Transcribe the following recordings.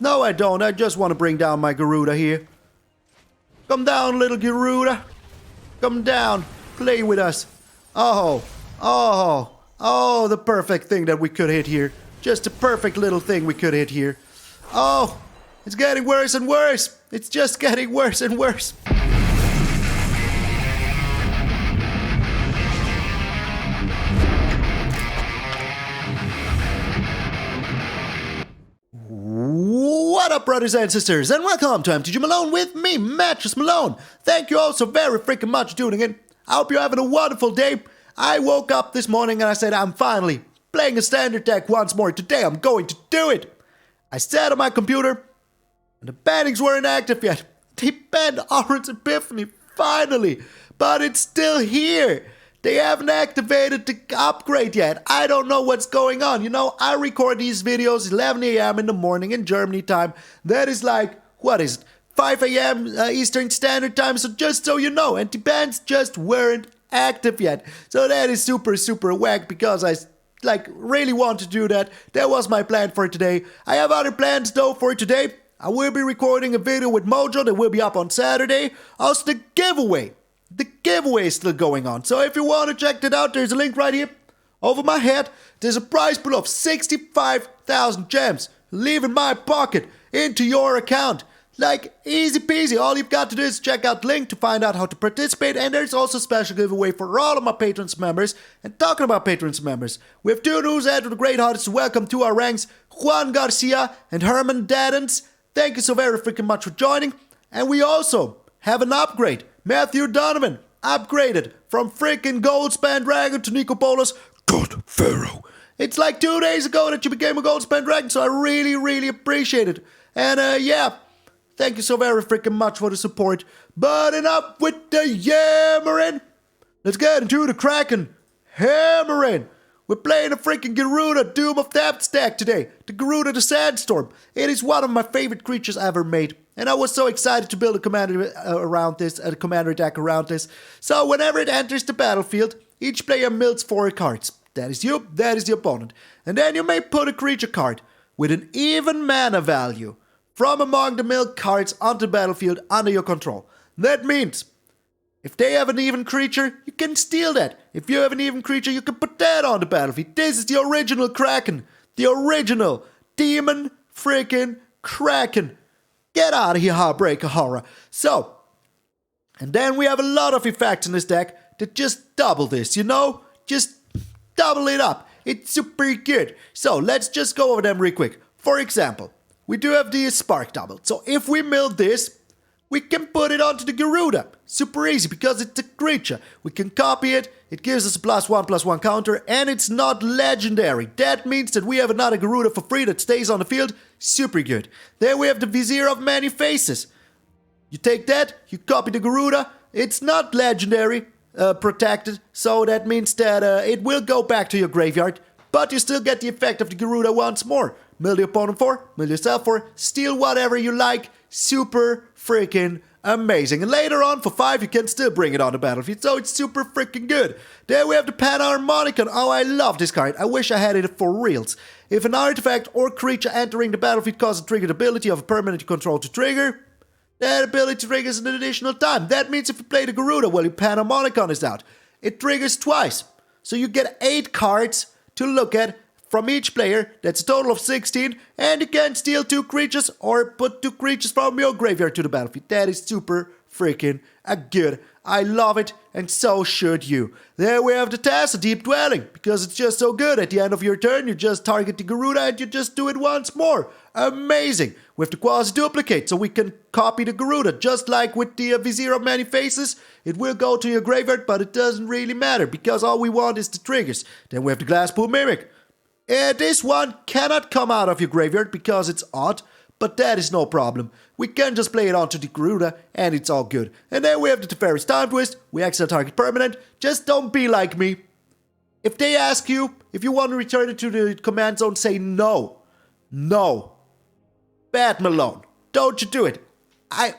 No, I don't. I just want to bring down my Gyruda here. Come down, little Gyruda. Come down. Play with us. Oh, the perfect thing that we could hit here. Just a perfect little thing we could hit here. Oh, it's getting worse and worse. It's just getting worse and worse. What up, brothers and sisters, and welcome to MTG Malone with me, MtgA Malone. Thank you all so very freaking much for tuning in. I hope you're having a wonderful day. I woke up this morning and I said, I'm finally playing a standard deck once more. Today I'm going to do it. I sat on my computer and the bannings weren't active yet. They banned Orange Epiphany, finally, but it's still here. They haven't activated the upgrade yet. I don't know what's going on. You know, I record these videos 11 a.m. in the morning in Germany time. That is like, what is it, 5 a.m. Eastern Standard Time. So just so you know, and the bans just weren't active yet. So that is super, super whack because I really want to do that. That was my plan for today. I have other plans though for today. I will be recording a video with Mojo that will be up on Saturday. Also the giveaway. The giveaway is still going on, so if you want to check that out, there's a link right here over my head. There's a prize pool of 65,000 gems. Leave in my pocket into your account. Like, easy peasy. All you've got to do is check out the link to find out how to participate, and there's also a special giveaway for all of my patrons members. And talking about patrons members, we have two news ahead with the great hearts to welcome to our ranks, Juan Garcia and Herman Daddens. Thank you so very freaking much for joining. And we also have an upgrade. Matthew Donovan upgraded from freaking Gold Span Dragon to Nico Polo's God Pharaoh. It's like 2 days ago that you became a Gold Span Dragon, so I really, really appreciate it. And yeah, thank you so very freaking much for the support. But enough with the yammering. Let's get into the Kraken hammering. We're playing a freaking Gyruda Doom of Depth stack today. The Gyruda the Sandstorm. It is one of my favorite creatures ever made. And I was so excited to build a commander commander deck around this. So whenever it enters the battlefield, each player mills 4 cards. That is you, that is the opponent. And then you may put a creature card with an even mana value from among the milled cards onto the battlefield under your control. That means if they have an even creature, you can steal that. If you have an even creature, you can put that on the battlefield. This is the original Kraken. The original Demon freaking Kraken. Get out of here, Heartbreaker Horror. So, and then we have a lot of effects in this deck that just double this, you know? Just double it up. It's super good. So, let's just go over them real quick. For example, we do have the Spark Double. So, if we mill this, we can put it onto the Gyruda. Super easy because it's a creature. We can copy it. It gives us a +1/+1 counter, and it's not legendary. That means that we have another Gyruda for free that stays on the field. Super good. Then we have the Vizier of Many Faces. You take that, you copy the Gyruda. It's not legendary protected, so that means that it will go back to your graveyard, but you still get the effect of the Gyruda once more. Mill the opponent 4, mill yourself 4, steal whatever you like. Super freaking amazing. And later on, for 5, you can still bring it on the battlefield, so it's super freaking good. Then we have the Panharmonicon. Oh, I love this card. I wish I had it for reals. If an artifact or creature entering the battlefield causes a triggered ability of a permanent you control to trigger, that ability triggers an additional time. That means if you play the Gyruda while your Panharmonicon is out, it triggers twice. So you get 8 cards to look at from each player. That's a total of 16, and you can steal 2 creatures or put 2 creatures from your graveyard to the battlefield. That is super freaking good. I love it, and so should you. There we have the Task Deep Dwelling, because it's just so good. At the end of your turn, you just target the Gyruda and you just do it once more. Amazing. With the Quasi-Duplicate, so we can copy the Gyruda, just like with the Vizier of Many Faces. It will go to your graveyard, but it doesn't really matter, because all we want is the triggers. Then we have the Glasspool Mimic. This one cannot come out of your graveyard because it's odd, but that is no problem. We can just play it onto the Gyruda and it's all good. And then we have the Teferi's Time Twist. We exile target permanent. Just don't be like me. If they ask you if you want to return it to the command zone, say no. No. Bad Malone. Don't you do it. I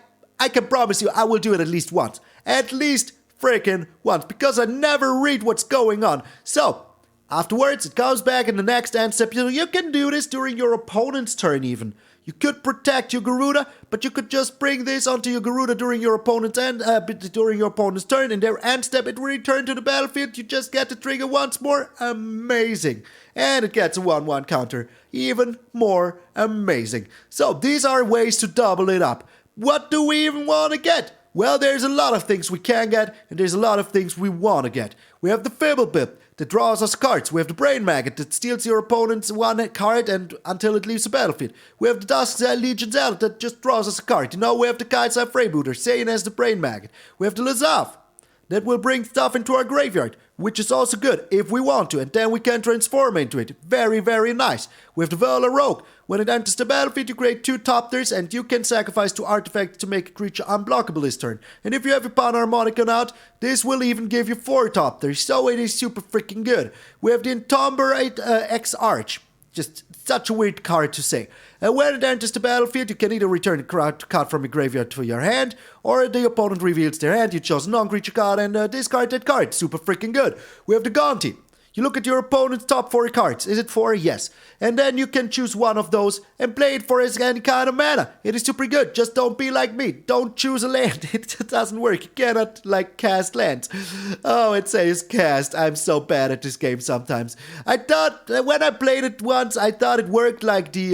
can promise you I will do it at least once. At least freaking once, because I never read what's going on. So, afterwards, it comes back in the next end step. You can do this during your opponent's turn even. You could protect your Gyruda, but you could just bring this onto your Gyruda during your opponent's turn. In their end step, it will return to the battlefield. You just get the trigger once more. Amazing. And it gets a 1/1 counter. Even more amazing. So these are ways to double it up. What do we even want to get? Well, there's a lot of things we can get, and there's a lot of things we want to get. We have the Fibblebip that draws us cards. We have the Brain Maggot that steals your opponent's one card and until it leaves the battlefield. We have the Dusk Legion Zealot that just draws us a card. You know, we have the Kai'Sa Freebooter, same as the Brain Maggot. We have the Lazav that will bring stuff into our graveyard, which is also good if we want to, and then we can transform into it. Very, very nice. We have the Vela Rogue. When it enters the battlefield, you create 2 top tiers, and you can sacrifice 2 artifacts to make a creature unblockable this turn. And if you have your Panharmonicon out, this will even give you 4 top tiers, so it is super freaking good. We have the Entomberate X-Arch. Just such a weird card to say. And when it enters the battlefield, you can either return a card from your graveyard to your hand, or the opponent reveals their hand, you chose a non-creature card, and discard that card. Super freaking good. We have the Gaunty. You look at your opponent's top 4 cards. Is it 4? Yes. And then you can choose one of those and play it for any kind of mana. It is super good. Just don't be like me. Don't choose a land. It doesn't work. You cannot, cast lands. Oh, it says cast. I'm so bad at this game sometimes. I thought, when I played it once, I thought it worked like the,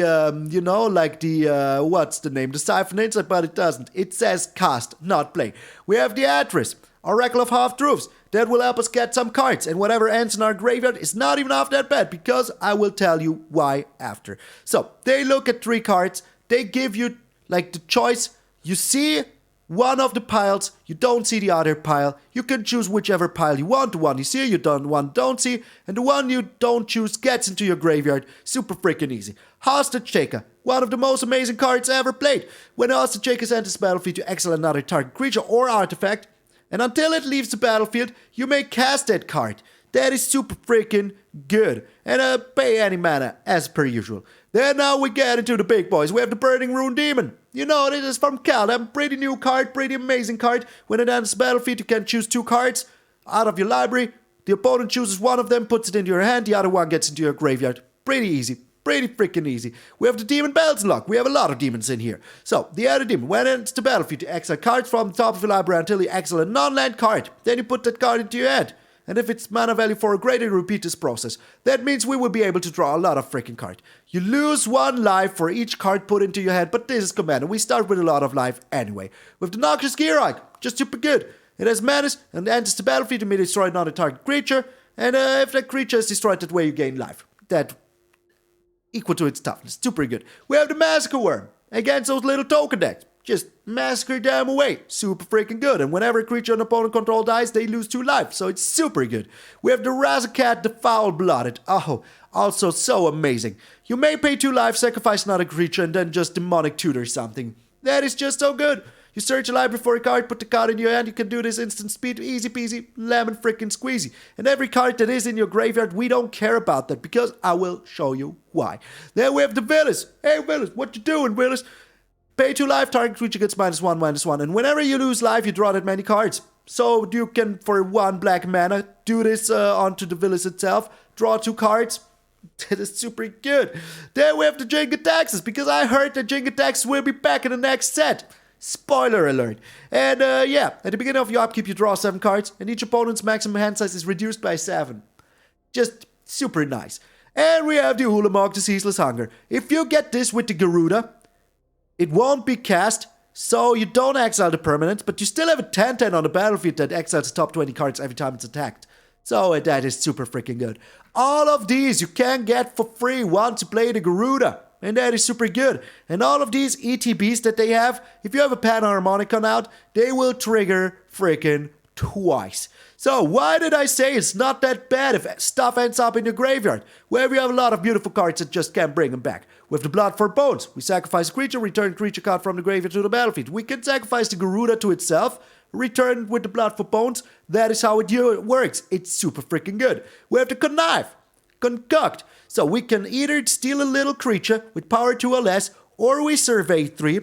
what's the name? The Siphon Inside, but it doesn't. It says cast, not play. We have the Atris, Oracle of Half-Truths. That will help us get some cards, and whatever ends in our graveyard is not even half that bad, because I will tell you why after. So, they look at 3 cards, they give you, the choice. You see one of the piles, you don't see the other pile. You can choose whichever pile you want. The one you see, you don't see, and the one you don't choose gets into your graveyard. Super freaking easy. Hostage Taker, one of the most amazing cards ever played. When a Hostage Taker enters the battlefield, you exile another target creature or artifact, and until it leaves the battlefield, you may cast that card. That is super freaking good. And pay any mana, as per usual. Then now we get into the big boys. We have the Burning-Rune Demon. You know, this is from Kaldheim. Pretty new card, pretty amazing card. When it enters the battlefield, you can choose 2 cards out of your library. The opponent chooses one of them, puts it into your hand. The other one gets into your graveyard. Pretty easy. Pretty freaking easy. We have the Demon Belzenlok. We have a lot of demons in here. So, the other demon, when it enters the battlefield, you exile cards from the top of your library until you exile a non-land card. Then you put that card into your hand. And if it's mana value 4 or greater, you repeat this process. That means we will be able to draw a lot of freaking cards. You lose 1 life for each card put into your hand, but this is Commander. We start with a lot of life anyway. With the Noxious Gearhike, just super good. It has menace and enters the battlefield, you may destroy another target creature. And if that creature is destroyed that way, you gain life. That equal to its toughness. Super good. We have the Massacre Worm. Against those little token decks. Just massacre them away. Super freaking good. And whenever a creature an opponent control dies, they lose 2 life. So it's super good. We have the Razorcat, the Foul-Blooded. Oh, also so amazing. You may pay 2 life, sacrifice another creature, and then just demonic tutor something. That is just so good. You search your library for a card, put the card in your hand, you can do this instant speed, easy peasy, lemon freaking squeezy. And every card that is in your graveyard, we don't care about that, because I will show you why. Then we have the Villas. Hey Villas, what you doing, Villas? Pay 2 life, target creature gets -1/-1, and whenever you lose life, you draw that many cards. So you can, for 1 black mana, do this onto the Villas itself, draw 2 cards. That is super good. Then we have the Jenga Taxes, because I heard that Jenga Taxes will be back in the next set. Spoiler alert. And at the beginning of your upkeep, you draw 7 cards, and each opponent's maximum hand size is reduced by 7. Just super nice. And we have the Ulamog, the Ceaseless Hunger. If you get this with the Gyruda, it won't be cast, so you don't exile the permanent, but you still have a 10/10 on the battlefield that exiles the top 20 cards every time it's attacked. So that is super freaking good. All of these you can get for free once you play the Gyruda. And that is super good. And all of these ETBs that they have, if you have a Panharmonicon out, they will trigger freaking twice. So why did I say it's not that bad if stuff ends up in your graveyard? Where we have a lot of beautiful cards that just can't bring them back. With the Blood for Bones, we sacrifice a creature, return creature card from the graveyard to the battlefield. We can sacrifice the Gyruda to itself, return with the Blood for Bones. That is how it works. It's super freaking good. We have the Connive, Concoct. So we can either steal a little creature with power 2 or less, or we survey 3,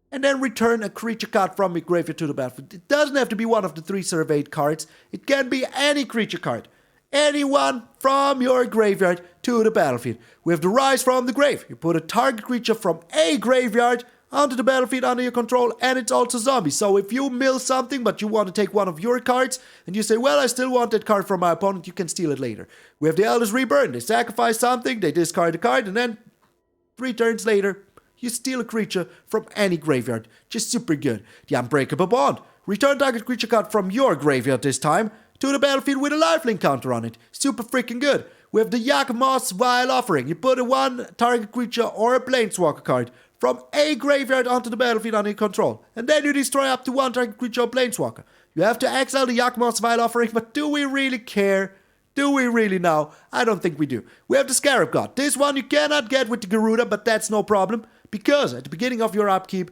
and then return a creature card from your graveyard to the battlefield. It doesn't have to be one of the 3 surveyed cards. It can be any creature card. Anyone from your graveyard to the battlefield. We have the Rise from the Grave. You put a target creature from a graveyard onto the battlefield under your control, and it's also zombie. So if you mill something, but you want to take one of your cards, and you say, well, I still want that card from my opponent, you can steal it later. We have the Elders Reburn. They sacrifice something, they discard the card, and then 3 turns later, you steal a creature from any graveyard. Just super good. The Unbreakable Bond. Return target creature card from your graveyard this time to the battlefield with a lifelink counter on it. Super freaking good. We have the Yawgmoth's Vile Offering. You put a 1 target creature or a Planeswalker card from a graveyard onto the battlefield under your control. And then you destroy up to 1 target creature or Planeswalker. You have to exile the Yawgmoth's Vile Offering, but do we really care? Do we really know? I don't think we do. We have the Scarab God. This one you cannot get with the Gyruda, but that's no problem. Because at the beginning of your upkeep,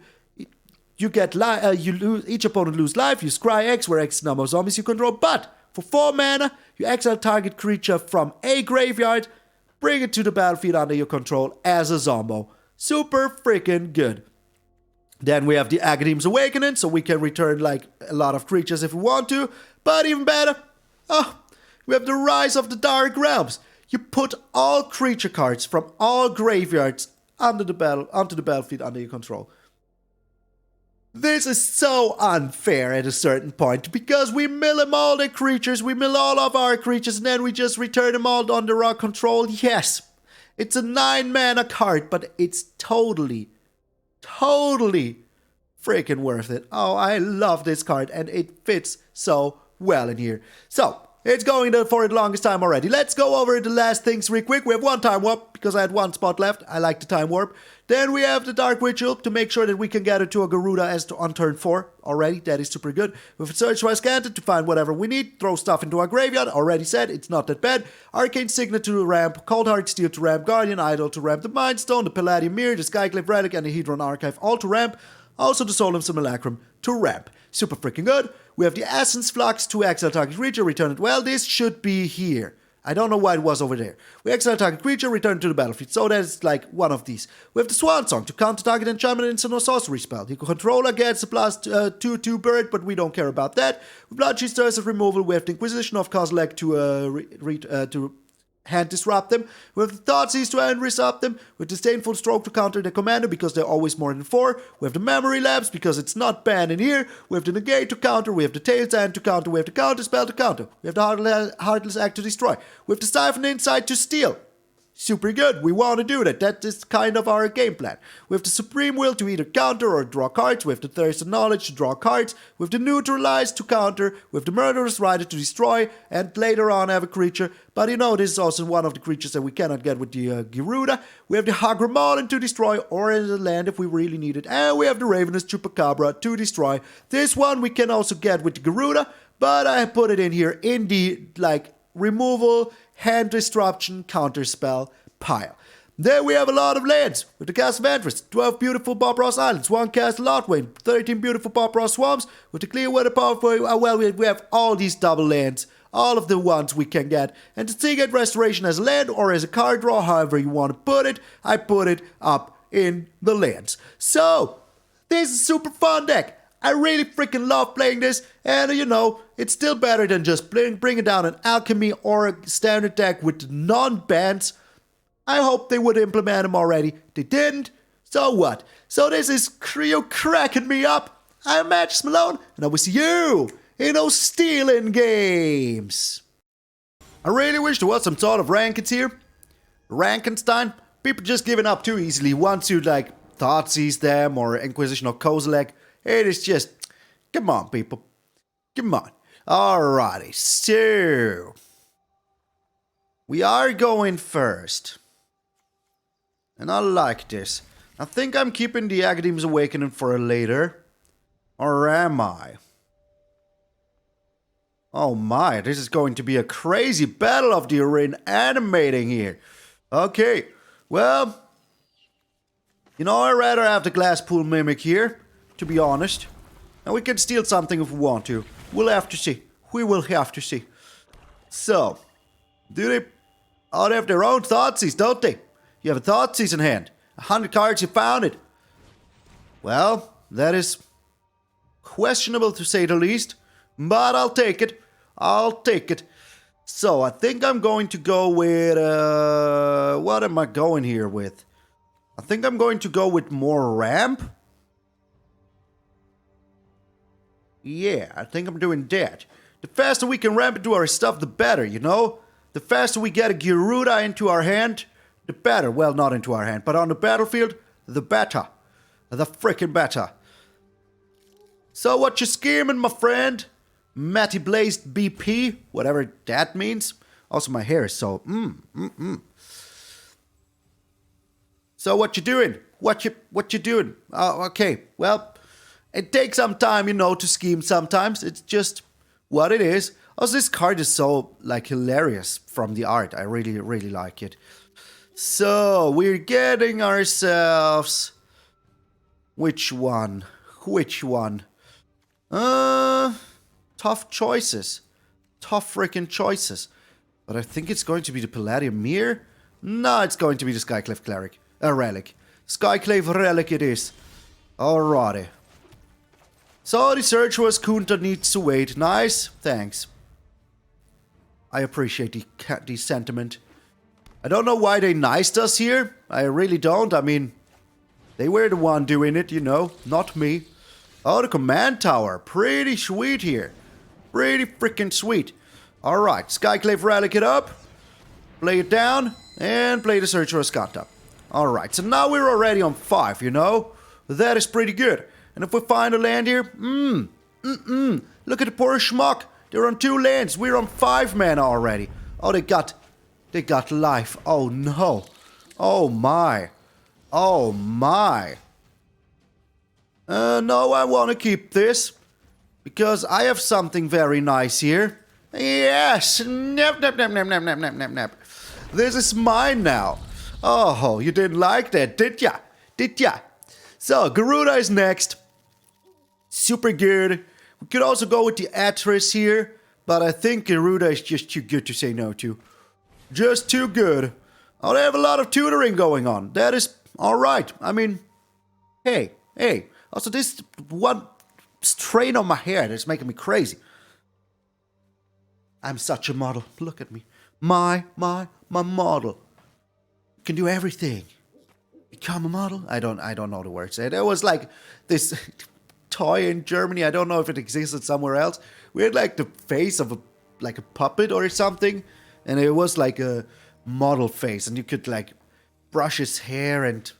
you get each opponent lose life, you scry X, where X is the number of zombies you control, but for 4 mana, you exile target creature from a graveyard, bring it to the battlefield under your control as a zombo. Super freaking good. Then we have the Agadeem's Awakening, so we can return like a lot of creatures if we want to, but even better, we have the Rise of the Dark Realms. You put all creature cards from all graveyards onto the battlefield under your control. This is so unfair at a certain point, because we mill them all the creatures, we mill all of our creatures, and then we just return them all under our control. Yes, it's a 9 mana card, but it's totally freaking worth it. Oh, I love this card, and it fits so well in here. So, it's going for the longest time already. Let's go over the last things real quick. We have 1 Time Warp, because I had 1 spot left. I like the Time Warp. Then we have the Dark Ritual, to make sure that we can get it to a Gyruda on turn 4 already. That is super good. We have Search for Scanted to find whatever we need. Throw stuff into our graveyard. Already said, it's not that bad. Arcane Signet to ramp. Cold Heart Steel to ramp. Guardian Idol to ramp. The Mind Stone, the Palladium Mirror, the Skyclave Relic, and the Hedron Archive all to ramp. Also the Solemn Simulacrum to ramp. Super freaking good. We have the Essence Flux to exile target creature, return it. Well, this should be here. I don't know why it was over there. We exile target creature, return it to the battlefield. So that's like one of these. We have the Swan Song to counter target enchantment, instant or sorcery spell. The controller gets a plus 2/2 bird, but we don't care about that. With Bloodchief Stars of Removal, we have the Inquisition of Castle Locthwain to hand disrupt them. We have the Thoughtseize to hand disrupt them. With Disdainful Stroke to counter the commander, because they're always more than 4. We have the Memory Lapse, because it's not banned in here. We have the Negate to counter. We have the Tail's End to counter. We have the Counterspell to counter. We have the Heartless Act to destroy. We have the Siphon Insight to steal. Super good. We want to do that. That is kind of our game plan. We have the Supreme Will to either counter or draw cards. We have the Thirst of Knowledge to draw cards. We have the Neutralize to counter. We have the Murderous Rider to destroy. And later on have a creature. But you know, this is also one of the creatures that we cannot get with the Gyruda. We have the Hagramonin to destroy, or in the land if we really need it. And we have the Ravenous Chupacabra to destroy. This one we can also get with the Gyruda. But I put it in here in the, removal, hand disruption, counterspell pile. Then we have a lot of lands with the Castle Vantress, 12 beautiful Bob Ross Islands, 1 Castle Locthwain, 13 beautiful Bob Ross Swamps with the Clearwater Pathway. Well, we have all these double lands, all of the ones we can get. And the Seagate Restoration as a land or as a card draw, however you want to put it, I put it up in the lands. So, this is a super fun deck. I really freaking love playing this, and it's still better than just bringing down an Alchemy or a standard deck with non-bans. I hope they would implement them already. They didn't, so what? So this is Creo cracking me up. I'm MtgA Malone, and I will see you in those Stealin Games. I really wish there was some sort of rankings here. Rankenstein, people just giving up too easily once you Thoughtseize them or Inquisition of Kozilek. It is just, come on, people. Come on. Alrighty, so we are going first. And I like this. I think I'm keeping the Agadeem's Awakening for later. Or am I? Oh my, this is going to be a crazy battle of the arena animating here. Okay, well, I'd rather have the Glasspool Mimic here, to be honest. And we can steal something if we want to. We'll have to see. We will have to see. So, do they... Oh, they have their own Thoughtseize, don't they? You have a Thoughtseize in hand. 100 cards, you found it. Well, that is questionable to say the least. But I'll take it. I'll take it. So, I think I'm going to go with... what am I going here with? I think I'm going to go with more ramp. Yeah, I think I'm doing that. The faster we can ramp into our stuff, the better, you know? The faster we get a Gyruda into our hand, the better. Well, not into our hand, but on the battlefield, the better. The frickin' better. So what you scheming, my friend? Matty Blazed BP, whatever that means. Also, my hair is so... So what you doing? What you doing? Oh, okay. Well, it takes some time, you know, to scheme sometimes. It's just what it is. Also, this card is so, like, hilarious from the art. I really, really like it. So, we're getting ourselves... Which one? Which one? Tough choices. Tough freaking choices. But I think it's going to be the Palladium Mirror. No, it's going to be the Skyclave Cleric. A relic. Skyclave Relic it is. Alrighty. So the Searcher's Kunta needs to wait. Nice. Thanks. I appreciate the sentiment. I don't know why they niced us here. I really don't. I mean, they were the one doing it, you know. Not me. Oh, the command tower. Pretty sweet here. Pretty freaking sweet. Alright, Skyclave Relic it up. Play it down. And play the Searcher's Kunta. Alright, so now we're already on 5, you know. That is pretty good. And if we find a land here, look at the poor schmuck. They're on 2 lands. We're on 5 mana already. Oh, they got life. Oh no. Oh my. Oh my. No, I want to keep this. Because I have something very nice here. Yes. Nap, nap, nap, nap, nap, nap, nap, nap, nap. This is mine now. Oh, you didn't like that, did ya? Did ya? So, Gyruda is next. Super good. We could also go with the Atris here, but I think Gyruda is just too good to say no to. Just too good. Oh, they have a lot of tutoring going on. That is alright. I mean, hey. Also, this one strain on my hair that's making me crazy. I'm such a model. Look at me. My model. Can do everything. Become a model? I don't know the words. There was like this toy in Germany. I don't know if it existed somewhere else. We had like the face of a puppet or something, and it was like a model face, and you could like brush his hair, and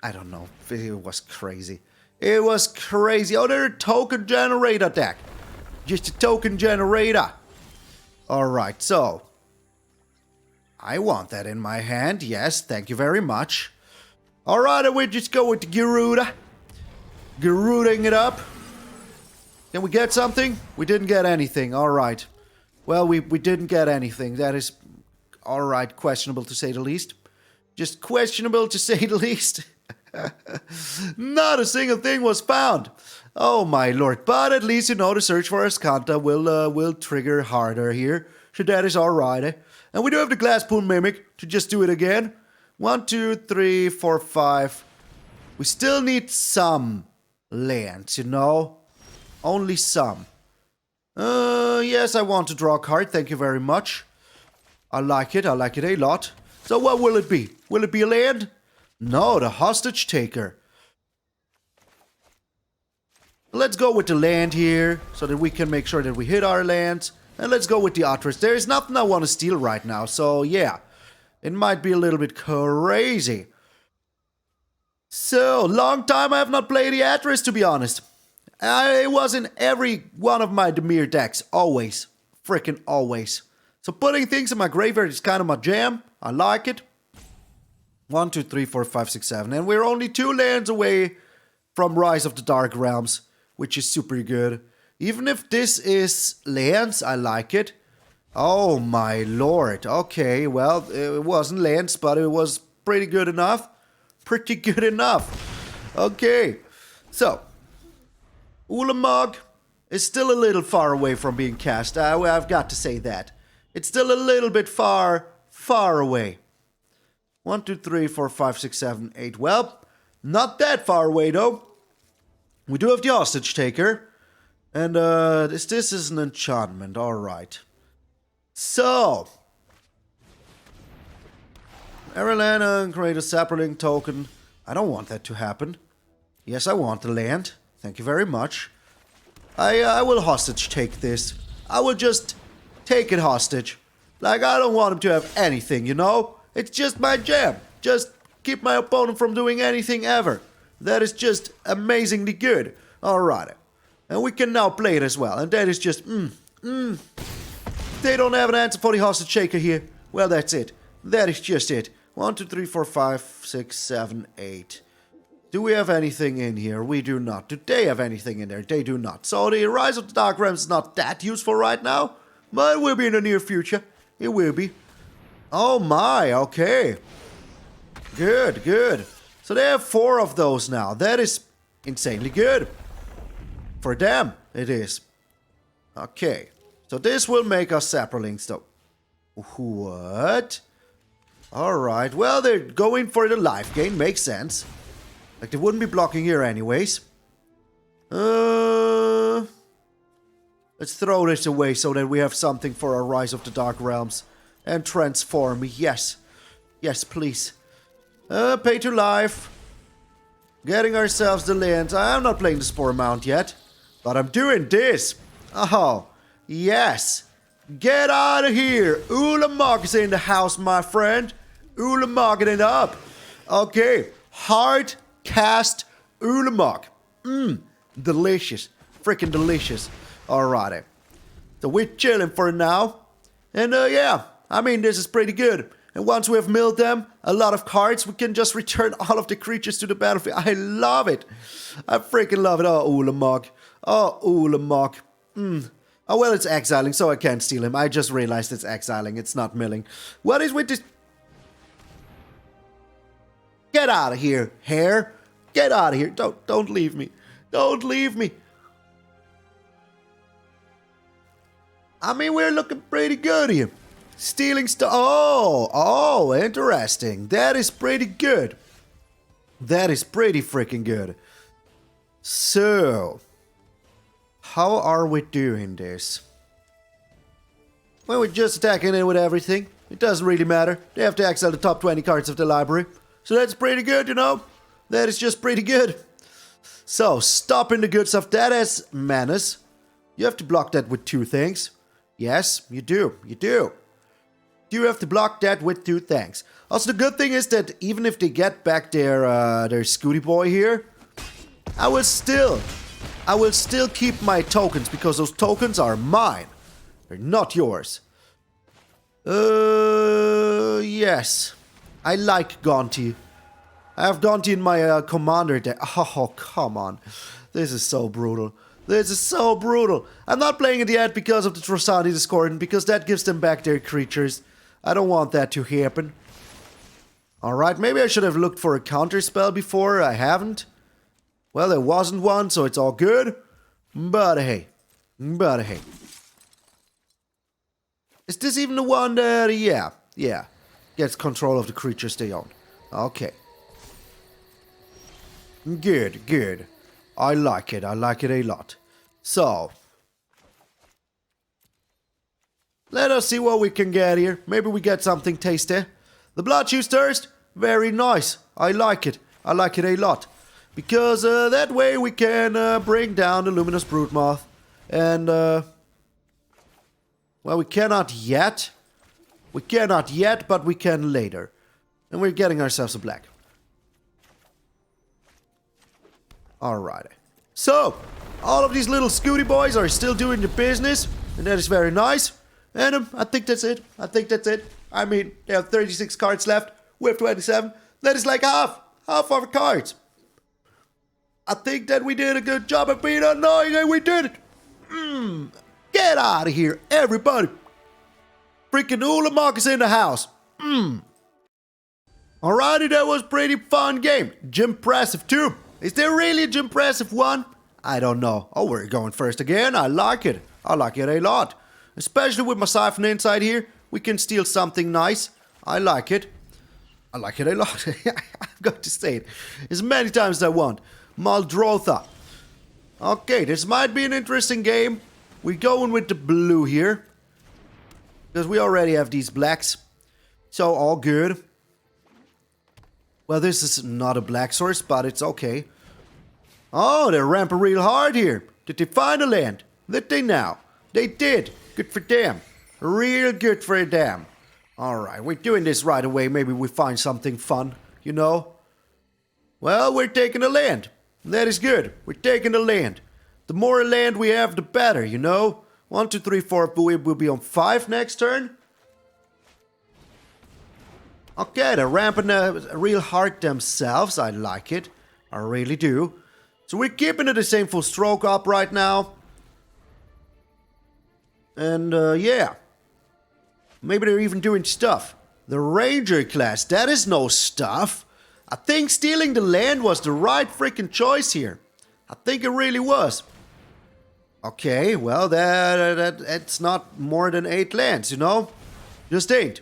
I don't know. It was crazy. It was crazy. Oh, they're a token generator deck. Just a token generator. All right, so I want that in my hand. Yes, thank you very much. Alright, we just go with the Gyruda. Gyrudaing it up. Can we get something? We didn't get anything. Alright. Well, we didn't get anything. That is, alright, questionable to say the least. Just questionable to say the least. Not a single thing was found. Oh my lord. But at least, you know, the search for Ascanta will trigger harder here. So that is alright, eh? And we do have the Glasspool Mimic to just do it again. 1, 2, 3, 4, 5. We still need some lands, you know? Only some. Yes, I want to draw a card. Thank you very much. I like it a lot. So what will it be? Will it be a land? No, the Hostage Taker. Let's go with the land here, so that we can make sure that we hit our lands. And let's go with the Atris. There is nothing I want to steal right now, so yeah. It might be a little bit crazy. So, long time I have not played the Atris, to be honest. It was in every one of my Dimir decks. Always. Freaking always. So putting things in my graveyard is kind of my jam. I like it. 1, 2, 3, 4, 5, 6, 7. And we're only 2 lands away from Rise of the Dark Realms, which is super good. Even if this is lands, I like it. Oh my lord. Okay, well, it wasn't lands, but it was pretty good enough. Pretty good enough. Okay, so Ulamog is still a little far away from being cast. I've got to say that. It's still a little bit far away. 1, 2, 3, 4, 5, 6, 7, 8. Well, not that far away though. We do have the Hostage Taker. And this is an enchantment, alright. So, Arilana, create a sapling token. I don't want that to happen. Yes, I want the land. Thank you very much. I will hostage take this. I will just take it hostage. Like, I don't want him to have anything, you know? It's just my jam. Just keep my opponent from doing anything ever. That is just amazingly good. Alright. And we can now play it as well. And that is just, They don't have an answer for the hostage shaker here. Well, that's it. That is just it. 1, 2, 3, 4, 5, 6, 7, 8. Do we have anything in here? We do not. Do they have anything in there? They do not. So the Rise of the Dark Realms is not that useful right now. But it will be in the near future. It will be. Oh my, okay. Good, good. So they have 4 of those now. That is insanely good. For them, it is. Okay. So this will make us saplings though. What? Alright, well they're going for the life gain. Makes sense. Like they wouldn't be blocking here anyways. Let's throw this away so that we have something for our Rise of the Dark Realms. And transform. Yes. Yes, please. Pay to life. Getting ourselves the land. I'm not playing the Spore Mount yet. But I'm doing this. Oh, yes. Get out of here. Ulamog is in the house, my friend. Ulamog it up. Okay. Hard cast Ulamog. Delicious. Freaking delicious. Alrighty. So we're chilling for now. And yeah, I mean, this is pretty good. And once we have milled them, a lot of cards, we can just return all of the creatures to the battlefield. I love it. I freaking love it. Oh, Ulamog. Oh, Ulamog. Oh, well, it's exiling, so I can't steal him. I just realized it's exiling. It's not milling. What is with this? Get out of here, hare. Get out of here. Don't leave me. Don't leave me. I mean, we're looking pretty good here. Stealing stuff. Oh, interesting. That is pretty good. That is pretty freaking good. So, how are we doing this? Well, we're just attacking it with everything. It doesn't really matter. They have to exile the top 20 cards of the library. So that's pretty good, you know? That is just pretty good. So, stopping the good stuff. That has menace. You have to block that with 2 things. Yes, you do. You do. You have to block that with 2 things. Also, the good thing is that even if they get back their Scooty Boy here, I will still keep my tokens because those tokens are mine. They're not yours. Yes. I like Gonti. I have Gonti in my commander deck. Oh, come on. This is so brutal. This is so brutal. I'm not playing it yet because of the Trostani Discordant, because that gives them back their creatures. I don't want that to happen. Alright, maybe I should have looked for a counterspell before. I haven't. Well, there wasn't one, so it's all good. But hey. But hey. Is this even the one that... Yeah. Gets control of the creatures they own. Okay. Good. I like it. I like it a lot. So. Let us see what we can get here. Maybe we get something tasty. The Bloodchief's Thirst. Very nice. I like it. I like it a lot. Because that way we can bring down the Luminous Broodmoth. And, well, we cannot yet. We cannot yet, but we can later. And we're getting ourselves a black. Alright. So, all of these little Scooty boys are still doing the business. And that is very nice. And I think that's it. I mean, they have 36 cards left. We have 27. That is like half of our cards. I think that we did a good job of being annoying, and we did it. Get out of here, everybody. Freaking Ulamog is in the house. Alrighty, that was a pretty fun game. Gympressive too. Is there really a Gympressive one? I don't know. Oh, we're going first again. I like it. I like it a lot. Especially with my Siphon inside here. We can steal something nice. I like it. I like it a lot. I've got to say it as many times as I want. Maldrotha. Okay, this might be an interesting game. We're going with the blue here. Because we already have these blacks. So, all good. Well, this is not a black source, but it's okay. Oh, they're ramping real hard here. Did they find a land? Did they now? They did. Good for them. Real good for them. Alright, we're doing this right away. Maybe we find something fun, you know? Well, we're taking a land. That is good. We're taking a land. The more land we have, the better, you know? 1, 2, 3, 4, we will be on 5 next turn. Okay, they're ramping real hard themselves. I like it. I really do. So we're keeping the Disdainful Stroke up right now. And, yeah. Maybe they're even doing stuff. The Ranger class, that is no stuff. I think stealing the land was the right freaking choice here. I think it really was. Okay, well, that's not more than 8 lands, you know? Just 8.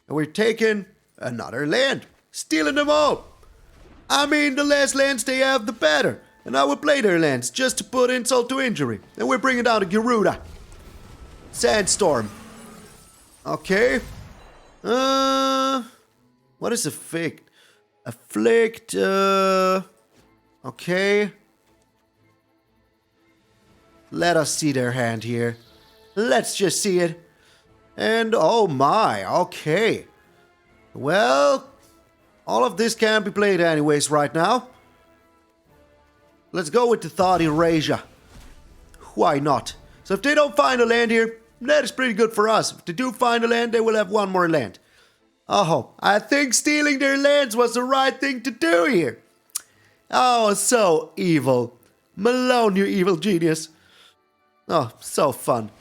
And we're taking another land. Stealing them all. I mean, the less lands they have, the better. And I will play their lands just to put insult to injury. And we're bringing down the Gyruda. Sandstorm. Okay. What is afflict? Afflict, okay. Let us see their hand here. Let's just see it. And oh my, okay. Well, all of this can't be played anyways right now. Let's go with the Thought Erasure. Why not? So if they don't find a land here, that is pretty good for us. If they do find a land, they will have 1 more land. Oh, I think stealing their lands was the right thing to do here. Oh, so evil. Malone, you evil genius. Oh, so fun.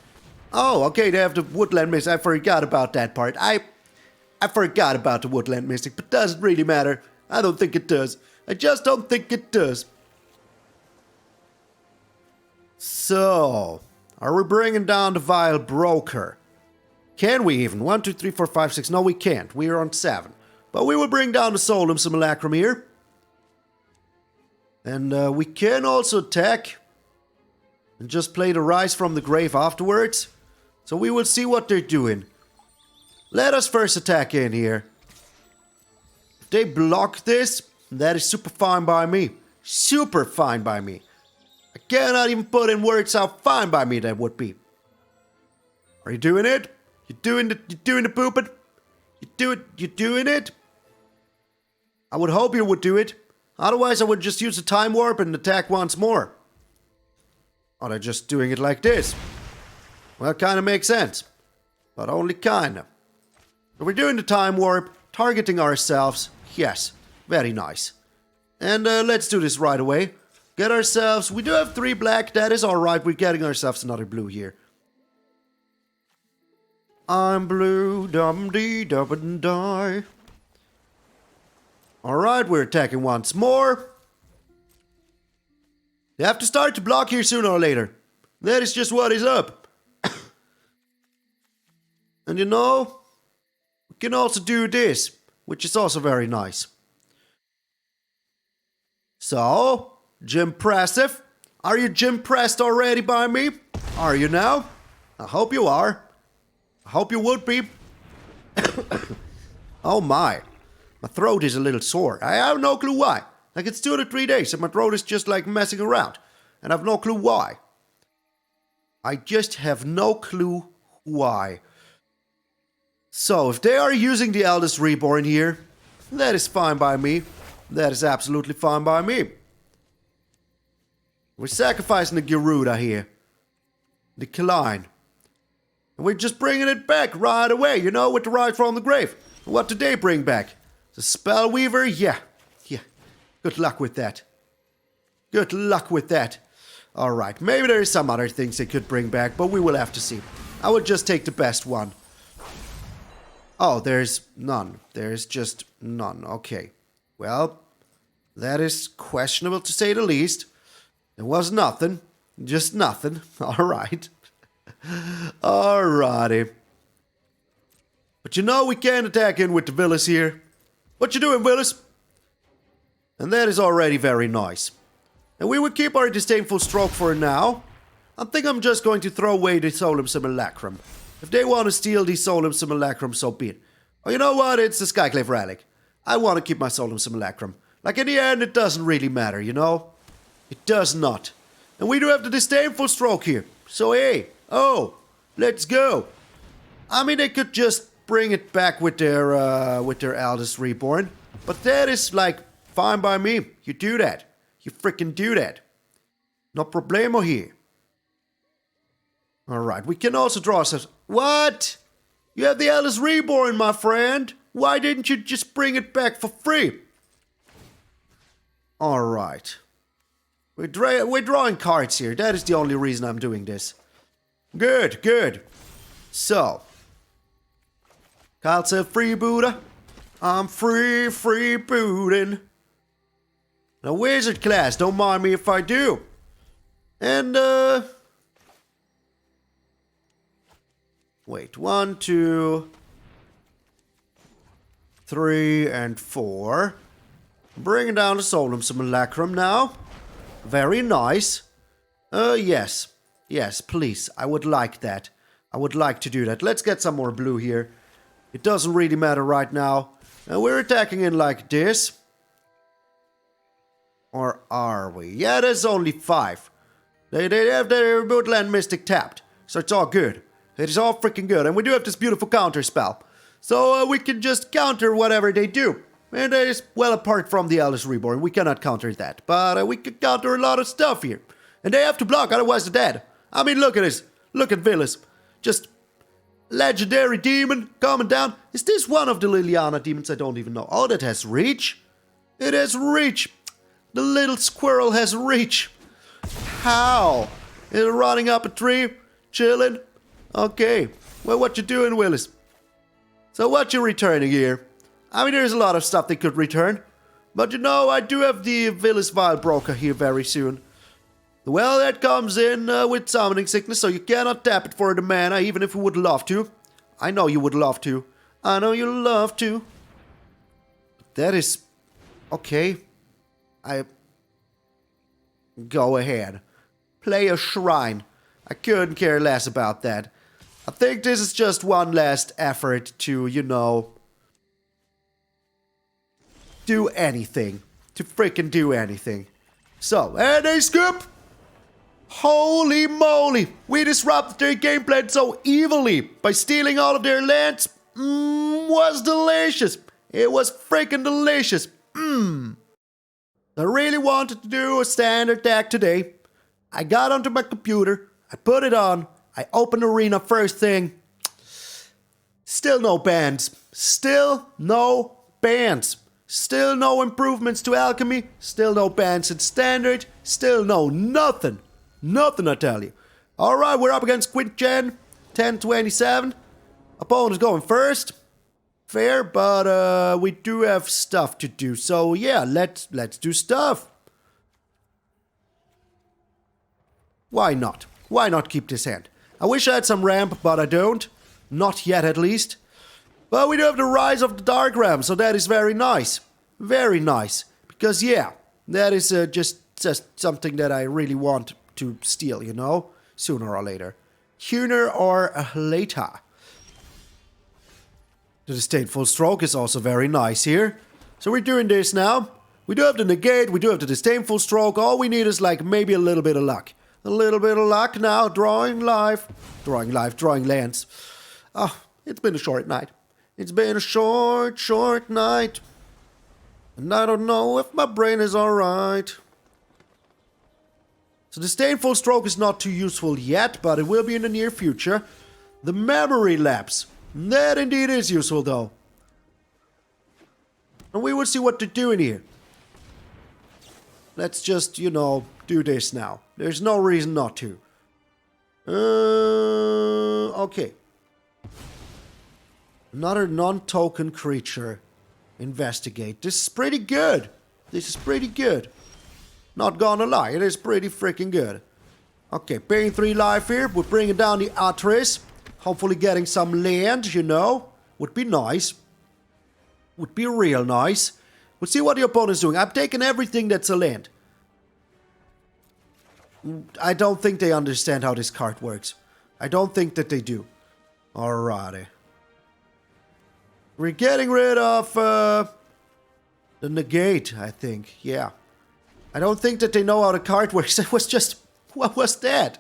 Oh, okay, they have the Woodland Mystic. I forgot about that part. I forgot about the Woodland Mystic, but doesn't really matter. I don't think it does. I just don't think it does. So, are we bringing down the Vile Broker? Can we even? 1, 2, 3, 4, 5, 6. No, we can't. We are on 7. But we will bring down the Solemn Simulacrum here. And we can also attack. And just play the Rise from the Grave afterwards. So we will see what they're doing. Let us first attack in here. If they block this, that is super fine by me. Super fine by me. I cannot even put in words how fine by me that would be. Are you doing it? You doing the pooping? You doing it? I would hope you would do it. Otherwise I would just use a time warp and attack once more. Oh, they're just doing it like this. Well, it kind of makes sense. But only kind of. So we're doing the time warp, targeting ourselves. Yes, very nice. And let's do this right away. Get ourselves... We do have 3 black, that is alright. We're getting ourselves another blue here. I'm blue, dum-dee-dum-die. Alright, we're attacking once more. They have to start to block here sooner or later. That is just what is up. And you know, we can also do this, which is also very nice. So, Jimpressive. Are you Jimpressed already by me? Are you now? I hope you are. I hope you would be. Oh my. My throat is a little sore. I have no clue why. Like it's 2 to 3 days and my throat is just like messing around. And I have no clue why. I just have no clue why. So, if they are using the Eldest Reborn here, that is fine by me. That is absolutely fine by me. We're sacrificing the Gyruda here. The Klein. And we're just bringing it back right away, you know, with the Rise from the Grave. What did they bring back? The Spellweaver? Yeah. Good luck with that. Good luck with that. Alright, maybe there is some other things they could bring back, but we will have to see. I would just take the best one. Oh, there's none. There's just none. Okay. Well, that is questionable to say the least. There was nothing. Just nothing. Alright. Alrighty. But you know we can attack in with the Villas here. What you doing, Villas? And that is already very nice. And we will keep our Disdainful Stroke for now. I think I'm just going to throw away the Solemn Simulacrum. If they want to steal the Solemn Simulacrum, so be it. Oh, you know what? It's the Skyclave Relic. I want to keep my Solemn Simulacrum. Like, in the end, it doesn't really matter, you know? It does not. And we do have the Disdainful Stroke here. So, hey, let's go. I mean, they could just bring it back with their Eldest Reborn. But that is, like, fine by me. You do that. You freaking do that. No problemo here. Alright, we can also draw ourselves. What? You have the Eldest Reborn, my friend. Why didn't you just bring it back for free? Alright. We're drawing cards here. That is the only reason I'm doing this. Good, good. So. Kyle said freebooter. I'm freebooting. Now, wizard class, don't mind me if I do. And, wait, 1, 2, 3, and 4. Bringing down the Solemn Simulacrum now. Very nice. Yes. Yes, please. I would like that. I would like to do that. Let's get some more blue here. It doesn't really matter right now. And we're attacking in like this. Or are we? Yeah, there's only 5. They have their Woodland Mystic tapped. So it's all good. It is all freaking good. And we do have this beautiful counter spell. So we can just counter whatever they do. And that is well apart from the Eldest Reborn. We cannot counter that. But we can counter a lot of stuff here. And they have to block, otherwise they're dead. I mean, look at this. Look at Villas. Just legendary demon coming down. Is this one of the Liliana demons? I don't even know. Oh, that has reach. It has reach. The little squirrel has reach. How? Is it running up a tree? Chilling? Okay. Well, what you doing, Willis? So what you returning here? I mean, there's a lot of stuff they could return. But you know, I do have the Villas Vile Broker here very soon. Well, that comes in with Summoning Sickness, so you cannot tap it for the mana, even if you would love to. I know you would love to. I know you love to. That is... okay. Go ahead. Play a shrine. I couldn't care less about that. I think this is just one last effort to, you know... do anything. To freaking do anything. So, and they scoop! Holy moly! We disrupted their game plan so evilly by stealing all of their lands. Was delicious. It was freaking delicious. I really wanted to do a standard deck today. I got onto my computer. I put it on. I opened Arena first thing. Still no bans. Still no bans. Still no improvements to alchemy. Still no bans in standard. Still no nothing. Nothing, I tell you. Alright, we're up against Quint Gen. 1027. Opponent's going first. Fair, but we do have stuff to do. So yeah, let's do stuff. Why not? Why not keep this hand? I wish I had some ramp, but I don't. Not yet, at least. But we do have the Rise of the Dark Ram, so that is very nice. Very nice. Because yeah, that is just something that I really want to steal, you know? Sooner or later. Sooner or later. The Disdainful Stroke is also very nice here. So we're doing this now. We do have the Negate, we do have the Disdainful Stroke. All we need is like maybe a little bit of luck. A little bit of luck now. Drawing life. Drawing life, drawing lands. Oh, it's been a short night. It's been a short night. And I don't know if my brain is alright. So the Disdainful Stroke is not too useful yet, but it will be in the near future. The Memory Lapse. That indeed is useful though. And we will see what they're doing here. Let's just, you know, do this now. There's no reason not to. Okay. Another non-token creature. Investigate. This is pretty good. This is pretty good. Not gonna lie, it is pretty freaking good. Okay, paying 3 life here. We're bringing down the Atris. Hopefully getting some land, you know. Would be nice. Would be real nice. We'll see what the opponent's doing. I'm taking everything that's a land. I don't think they understand how this card works. I don't think that they do. Alrighty. We're getting rid of the negate, I think. Yeah. I don't think that they know how the card works. It was just... What was that?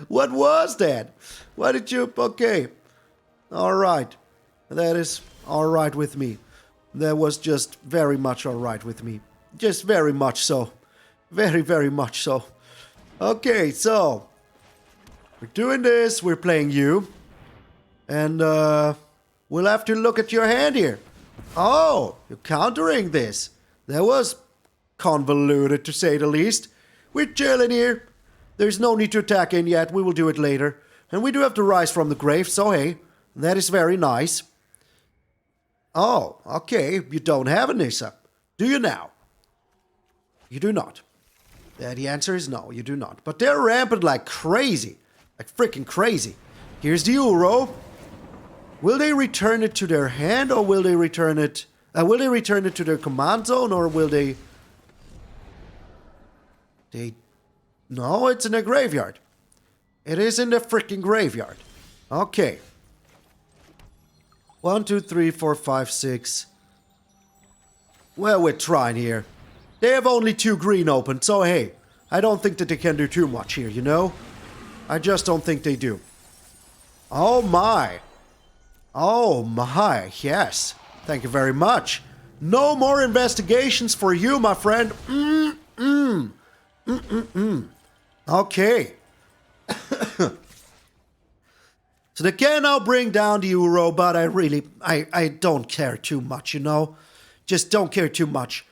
What was that? Why did you... Okay. Alright. That is alright with me. That was just very much alright with me. Just very much so. Very, very much so. Okay, so... We're doing this. We're playing you. And, we'll have to look at your hand here. Oh, you're countering this. That was convoluted, to say the least. We're chilling here. There's no need to attack in yet. We will do it later. And we do have to rise from the grave, so hey, that is very nice. Oh, okay. You don't have a Nissa. Do you now? You do not. The answer is no, you do not. But they're rampant like crazy. Like freaking crazy. Here's the Uro. Will they return it to their hand, or will they return it... will they return it to their command zone, or will they... No, it's in the graveyard. It is in the freaking graveyard. Okay. 1, 2, 3, 4, 5, 6. Well, we're trying here. They have only 2 green open, so hey, I don't think that they can do too much here, you know? I just don't think they do. Oh my. Oh my, yes. Thank you very much. No more investigations for you, my friend. Okay. So they can now bring down the Uro, but I don't care too much, you know? Just don't care too much.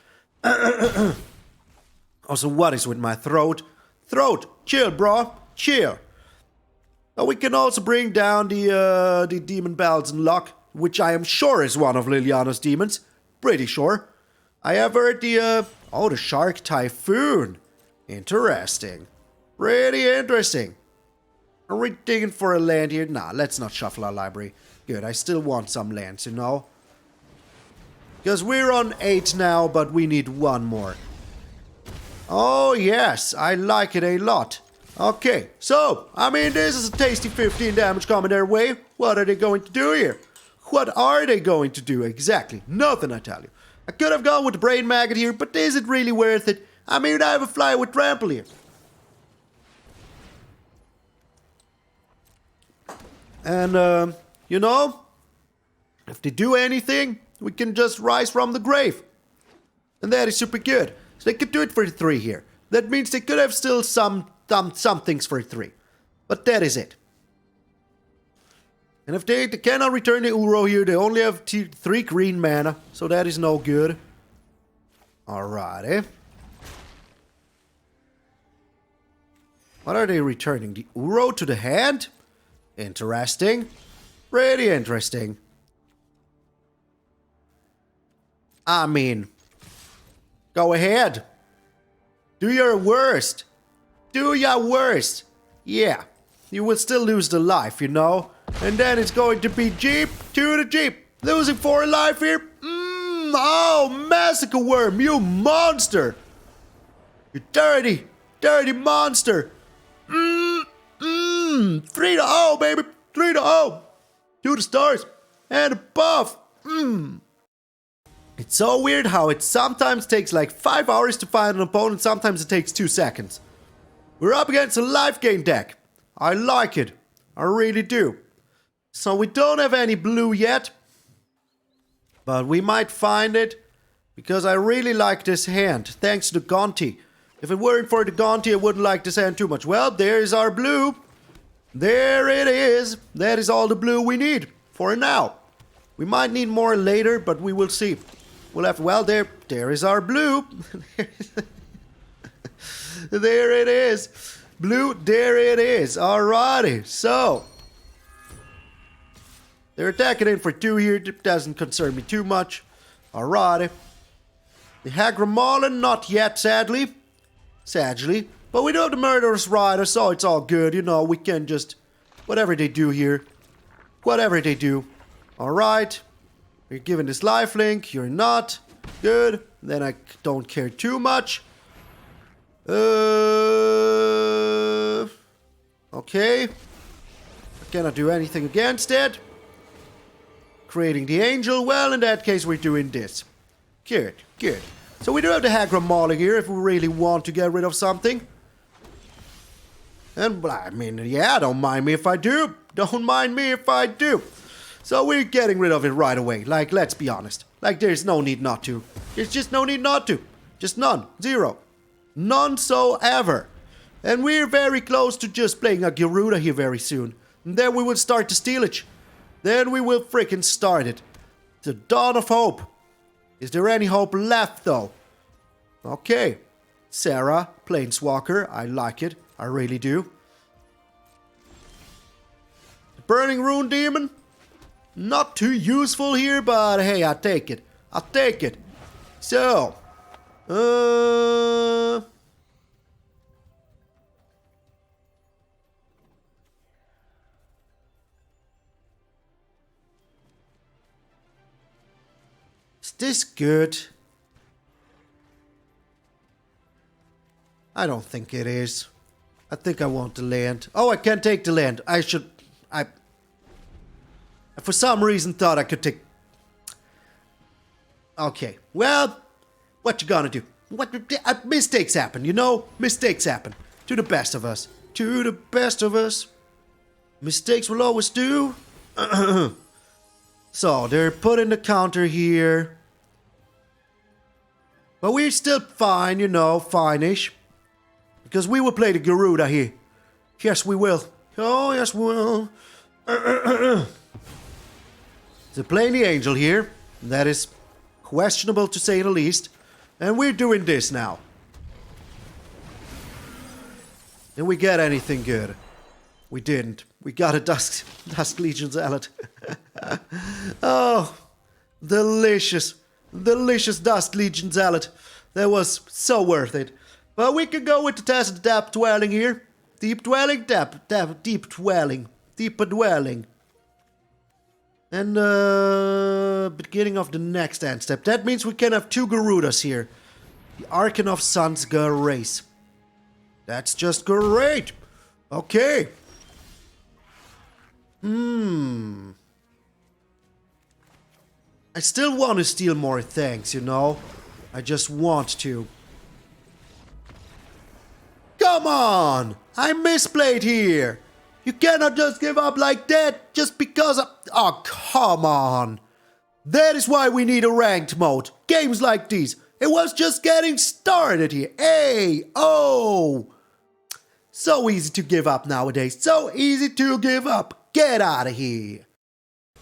Also, what is with my throat? Throat, chill, bro. Chill. We can also bring down the Demon Belzenlok, which I am sure is one of Liliana's demons. Pretty sure. I have heard the Shark Typhoon. Interesting. Pretty interesting. Are we digging for a land here? Nah, let's not shuffle our library. Good, I still want some lands, you know? Because we're on 8 now, but we need 1 more. Oh, yes, I like it a lot. Okay, so, I mean, this is a tasty 15 damage coming their way. What are they going to do here? What are they going to do exactly? Nothing, I tell you. I could have gone with the Brain Maggot here, but is it really worth it? I mean, I have a fly with trample here. And, you know, if they do anything, we can just rise from the grave. And that is super good. So they could do it for 3 here. That means they could have still some things for 3. But that is it. And if they cannot return the Uro here, they only have 3 green mana. So that is no good. Alrighty. What are they returning? The Uro to the hand? Interesting. Pretty interesting. I mean, go ahead. Do your worst. Do your worst. Yeah, you will still lose the life, you know? And then it's going to be Jeep to the Jeep. Losing 4 life here. Oh, Massacre Worm, you monster. You dirty, dirty monster. 3-0, baby. 3-0. To the stars and above. It's so weird how it sometimes takes like 5 hours to find an opponent, sometimes it takes 2 seconds. We're up against a life gain deck. I like it. I really do. So we don't have any blue yet. But we might find it. Because I really like this hand. Thanks to the Gonti. If it weren't for the Gonti, I wouldn't like this hand too much. Well, there's our blue. There it is. That is all the blue we need. For now. We might need more later, but we will see. We'll have, well, there is our blue. There it is. Blue, there it is. Alrighty, so. They're attacking in for 2 here. It doesn't concern me too much. Alrighty. The Hagramolan, not yet, sadly. Sadly. But we do have the Murderous Rider, so it's all good. You know, we can just, whatever they do here. Whatever they do. Alright. You're giving this lifelink. You're not. Good. Then I don't care too much. Okay. Cannot do anything against it. Creating the angel. Well, in that case, we're doing this. Good, good. So we do have the Hagram Mauler here if we really want to get rid of something. And, I mean, yeah, don't mind me if I do. Don't mind me if I do. So we're getting rid of it right away. Like, let's be honest. Like, there's no need not to. There's just no need not to. Just none. Zero. None so ever. And we're very close to just playing a Gyruda here very soon. And then we will start the Stealage. Then we will freaking start it. The dawn of hope. Is there any hope left, though? Okay. Sarah, Planeswalker. I like it. I really do. The Burning-Rune Demon. Not too useful here, but hey, I'll take it. I'll take it. So. Is this good? I don't think it is. I think I want the land. Oh, I can't take the land. I for some reason thought I could take... Okay, well, what you gonna do? Mistakes happen, you know? Mistakes happen. To the best of us. To the best of us. Mistakes will always do. So, they're putting the counter here. But we're still fine, you know, fine-ish. Because we will play the Gyruda here. Yes, we will. Oh, yes, we will. So playing the angel here. That is questionable to say the least. And we're doing this now. Did we get anything good? We didn't. We got a Dusk Legion Zealot. Oh, delicious. Delicious Dusk Legion Zealot. That was so worth it. But we can go with the test of Deep Dwelling here. Deep Dwelling, Deep Dwelling. Deeper Dwelling. And beginning of the next end step. That means we can have two Gyrudas here. The Arcane of Sun's race. That's just great. Okay. I still want to steal more things, you know. I just want to. Come on! I misplayed here! You cannot just give up like that just because of... Oh, come on! That is why we need a ranked mode. Games like these. It was just getting started here. Hey! Oh! So easy to give up nowadays. So easy to give up. Get out of here.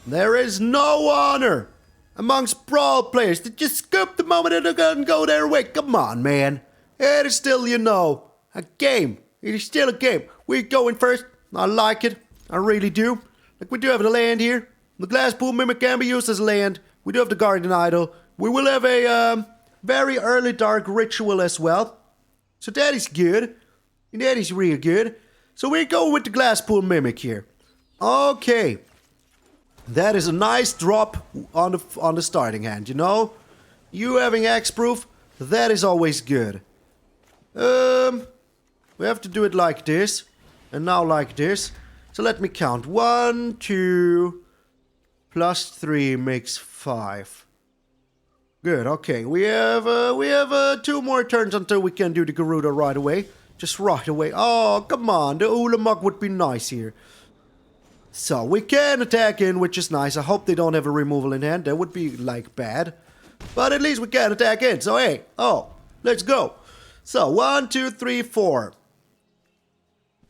There is no honor amongst Brawl players that just scoop the moment and they're gonna go their way. Come on, man. It is still, you know, a game. It is still a game. We're going first. I like it. I really do. Like, we do have the land here. The Glass Pool Mimic can be used as land. We do have the Guardian Idol. We will have a very early Dark Ritual as well. So that is good. That is really good. So we go with the Glass Pool Mimic here. Okay. That is a nice drop on the starting hand, you know? You having X-Proof, that is always good. We have to do it like this. And now like this. So let me count. 1, 2, plus 3 makes 5. Good, okay. We have 2 more turns until we can do the Gyruda right away. Just right away. Oh, come on. The Ulamog would be nice here. So, we can attack in, which is nice. I hope they don't have a removal in hand. That would be, like, bad. But at least we can attack in. So, hey. Oh, let's go. So, 1, 2, 3, 4.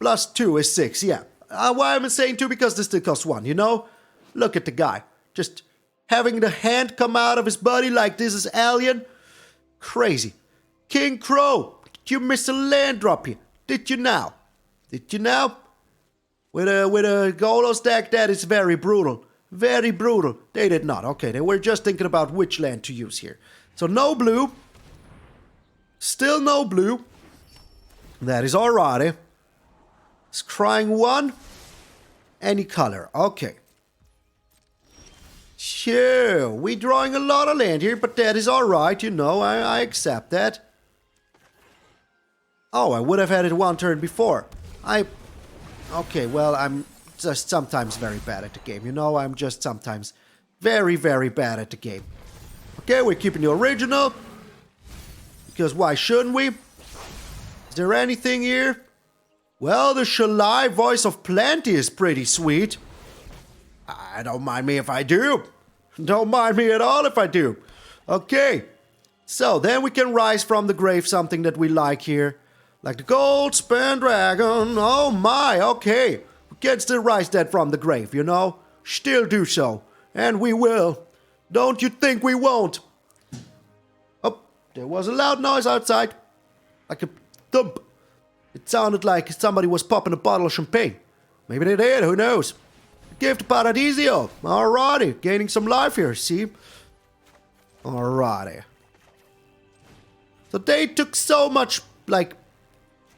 Plus 2 is 6, yeah. Why am I saying 2? Because this still costs 1, you know? Look at the guy. Just having the hand come out of his body like this is alien. Crazy. King Crow. Did you miss a land drop here? Did you now? Did you now? With a Golos deck, that is very brutal. Very brutal. They did not. Okay, they were just thinking about which land to use here. So no blue. Still no blue. That is alrighty. Scrying 1. Any color. Okay. Sure. We're drawing a lot of land here, but that is alright, you know. I accept that. Oh, I would have had it 1 turn before. Okay, well, I'm just sometimes very bad at the game. You know, I'm just sometimes very, very bad at the game. Okay, we're keeping the original. Because why shouldn't we? Is there anything here? Well, the Shalai Voice of Plenty is pretty sweet. I don't mind me if I do. Don't mind me at all if I do. Okay. So, then we can rise from the grave something that we like here. Like the Goldspan Dragon. Oh my, okay. We can still rise that from the grave, you know? Still do so. And we will. Don't you think we won't? Oh, there was a loud noise outside. Like a thump. It sounded like somebody was popping a bottle of champagne. Maybe they did, who knows? Gift Paradisio. Alrighty, gaining some life here, see? Alrighty. So they took so much, like...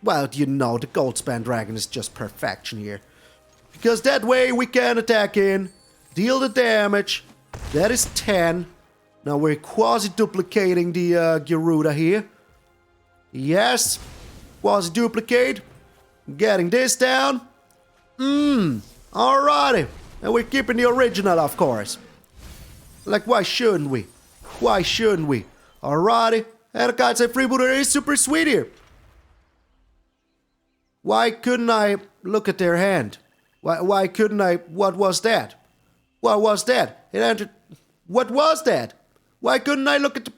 Well, you know, the Goldspan Dragon is just perfection here. Because that way we can attack in, deal the damage. That is 10. Now we're quasi-duplicating the Gyruda here. Yes. Quasi-duplicate. Getting this down. Alrighty. And we're keeping the original, of course. Like, why shouldn't we? Why shouldn't we? Alrighty. And I can't say Freebooter is super sweet here. Why couldn't I look at their hand? Why couldn't I... What was that? What was that? It entered... What was that? Why couldn't I look at the...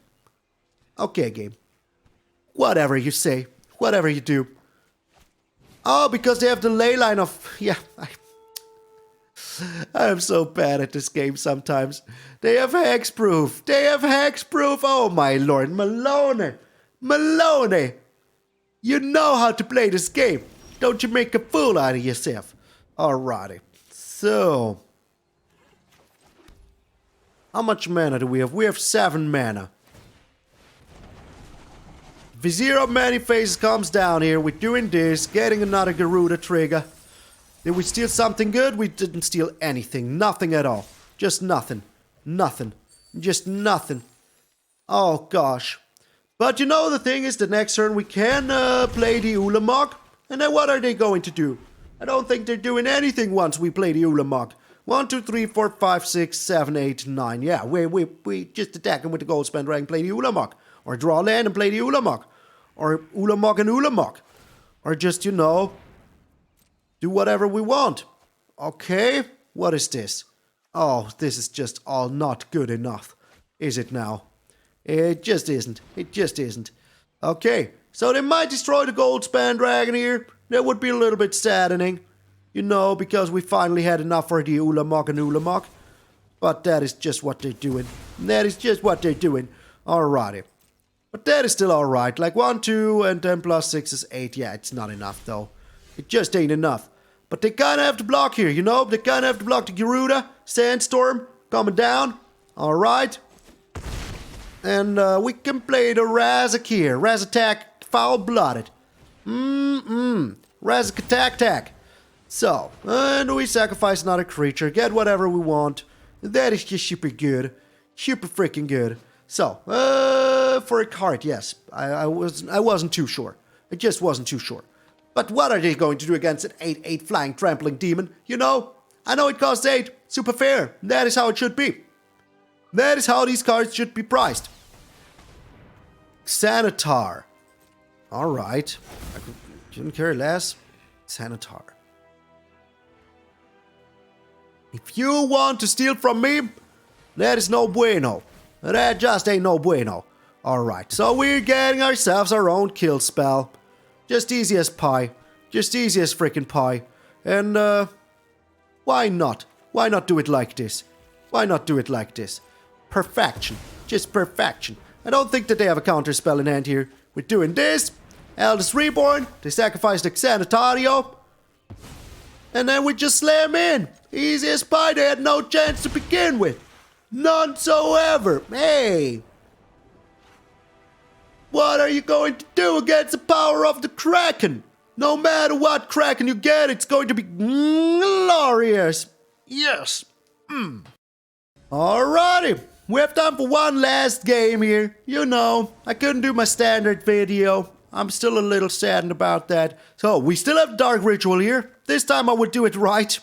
Okay, game. Whatever you say. Whatever you do. Oh, because they have the ley line of... Yeah, I'm so bad at this game sometimes. They have hexproof. They have hexproof. Oh my lord. Malone. Malone. You know how to play this game. Don't you make a fool out of yourself. Alrighty. So. How much mana do we have? We have 7 mana. Vizier of Many Faces comes down here. We're doing this. Getting another Gyruda trigger. Did we steal something good? We didn't steal anything. Nothing at all. Just nothing. Nothing. Just nothing. Oh gosh. But you know the thing is, the next turn we can play the Ulamog. And then what are they going to do? I don't think they're doing anything once we play the Ulamog. 1, 2, 3, 4, 5, 6, 7, 8, 9. Yeah, we just attack them with the Goldspan Dragon and play the Ulamog. Or draw land and play the Ulamog. Or Ulamog and Ulamog. Or just, you know, do whatever we want. Okay, what is this? Oh, this is just all not good enough. Is it now? It just isn't. It just isn't. Okay, so they might destroy the Goldspan Dragon here. That would be a little bit saddening. You know, because we finally had enough for the Ulamog and Ulamog. But that is just what they're doing. That is just what they're doing. Alrighty. But that is still alright. Like 1, 2, and then plus 6 is 8. Yeah, it's not enough though. It just ain't enough. But they kinda have to block here, you know? They kinda have to block the Gyruda. Sandstorm coming down. Alright. And we can play the Razak here. Razak Foul-Blooded. Razak. So, and we sacrifice another creature. Get whatever we want. That is just super good. Super freaking good. So, for a card, yes. I wasn't too sure. I just wasn't too sure. But what are they going to do against an 8/8 flying trampling demon? You know? I know it costs 8. Super fair. That is how it should be. That is how these cards should be priced. Xanatar. Alright. I couldn't care less. Xanatar. If you want to steal from me, that is no bueno. That just ain't no bueno. Alright, so we're getting ourselves our own kill spell. Just easy as pie. Just easy as freaking pie. And, why not? Why not do it like this? Why not do it like this? Perfection. Just perfection. I don't think that they have a counterspell in hand here. We're doing this. Eldest Reborn. They sacrifice the Xanatario. And then we just slam in. Easy as pie. They had no chance to begin with. None so ever. Hey. What are you going to do against the power of the Kraken? No matter what Kraken you get, it's going to be glorious. Yes. Alrighty. We have time for one last game here. You know, I couldn't do my standard video. I'm still a little saddened about that. So, we still have Dark Ritual here. This time I would do it right.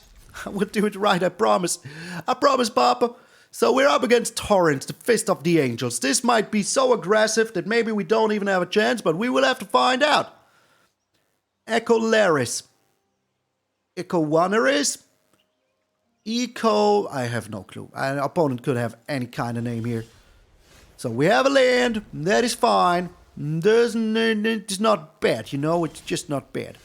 I will do it right, I promise. I promise, Papa. So we're up against Torrent, the Fist of the Angels. This might be so aggressive that maybe we don't even have a chance, but we will have to find out. Echolaris. Echowaneris? I have no clue. An opponent could have any kind of name here. So we have a land. That is fine. It's not bad, you know? It's just not bad.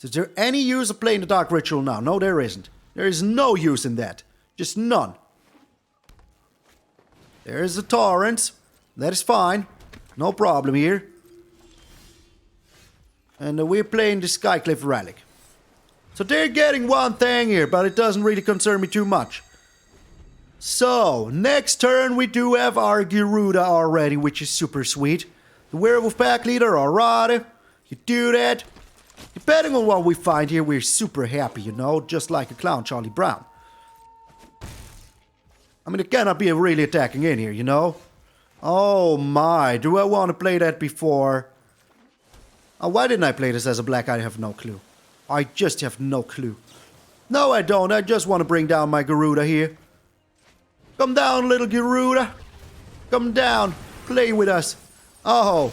Is there any use of playing the Dark Ritual now? No, there isn't. There is no use in that. Just none. There is a Torrent. That is fine. No problem here. And we're playing the Skycliff Relic. So they're getting one thing here, but it doesn't really concern me too much. So, next turn we do have our Gyruda already, which is super sweet. The Werewolf Pack Leader, alright. You do that. Depending on what we find here, we're super happy, you know, just like a clown Charlie Brown. I mean, it cannot be really attacking in here, you know? Oh my, do I want to play that before? Oh, why didn't I play this as a black? I have no clue. I just have no clue. No, I don't. I just want to bring down my Gyruda here. Come down, little Gyruda. Come down. Play with us. Oh,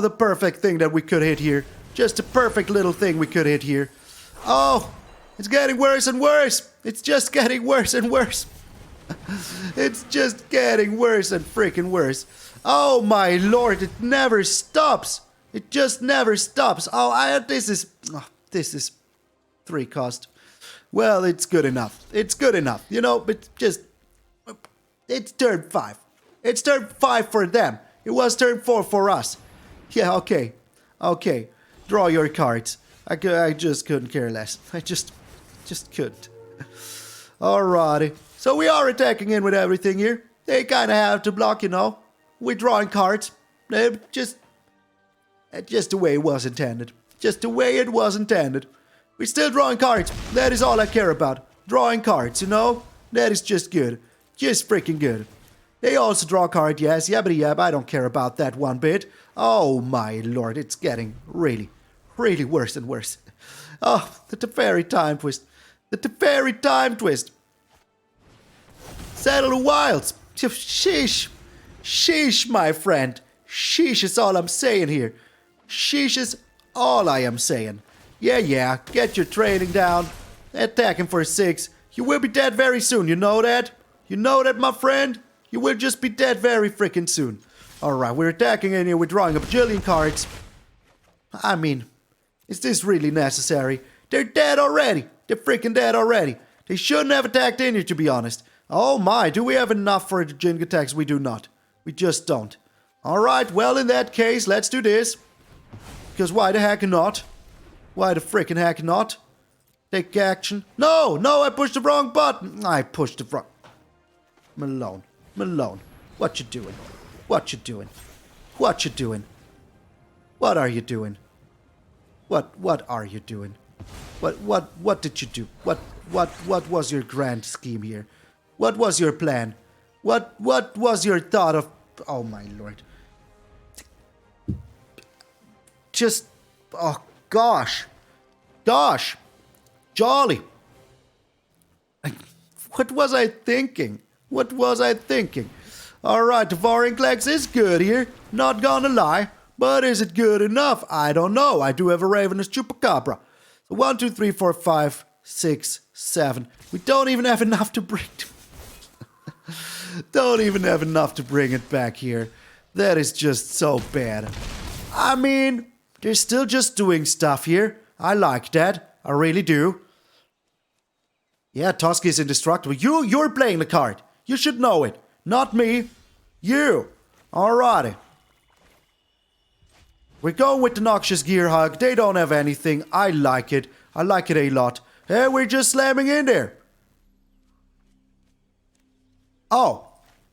the perfect thing that we could hit here. Just a perfect little thing we could hit here. Oh, it's getting worse and worse. It's just getting worse and worse. It's just getting worse and freaking worse. Oh my lord, it never stops. It just never stops. This is 3 cost. Well, it's good enough. It's good enough. You know, but just... It's turn 5. It's turn 5 for them. It was turn 4 for us. Yeah, okay. Okay. Draw your cards. I just couldn't care less. I just couldn't. Alrighty. So we are attacking in with everything here. They kind of have to block, you know. We're drawing cards. Just the way it was intended. Just the way it was intended. We're still drawing cards. That is all I care about. Drawing cards, you know? That is just good. Just freaking good. They also draw card, yes. Yabbity yab. I don't care about that one bit. Oh my lord. It's getting really, really worse and worse. Oh, the Teferi time twist. The Teferi time twist. Settle the wilds. Sheesh. Sheesh, my friend. Sheesh is all I'm saying here. Sheesh is all I am saying. Yeah, get your training down. Attack him for 6. You will be dead very soon, you know that? You know that, my friend? You will just be dead very freaking soon. Alright, we're attacking in here, we're drawing a bajillion cards. I mean, is this really necessary? They're dead already. They're freaking dead already. They shouldn't have attacked in here, to be honest. Oh my, do we have enough for the Jing attacks? We do not. We just don't. Alright, well in that case, let's do this. Because why the heck not? Why the freaking heck not? Take action. No, I pushed the wrong button. I pushed the wrong... Malone. What you doing? What you doing? What you doing? What are you doing? What are you doing? What did you do? What was your grand scheme here? What was your plan? What was your thought of... Oh my lord. Just... Oh gosh. Jolly. What was I thinking? Alright, the Vorinclex is good here. Not gonna lie. But is it good enough? I don't know. I do have a Ravenous Chupacabra. So 1, 2, 3, 4, 5, 6, 7. We don't even have enough to bring... Don't even have enough to bring it back here. That is just so bad. I mean, they're still just doing stuff here. I like that. I really do. Yeah, Tusk is indestructible. You're playing the card. You should know it. Not me. You. Alrighty. We're going with the Noxious Gear Hug. They don't have anything. I like it. I like it a lot. Hey, we're just slamming in there. Oh.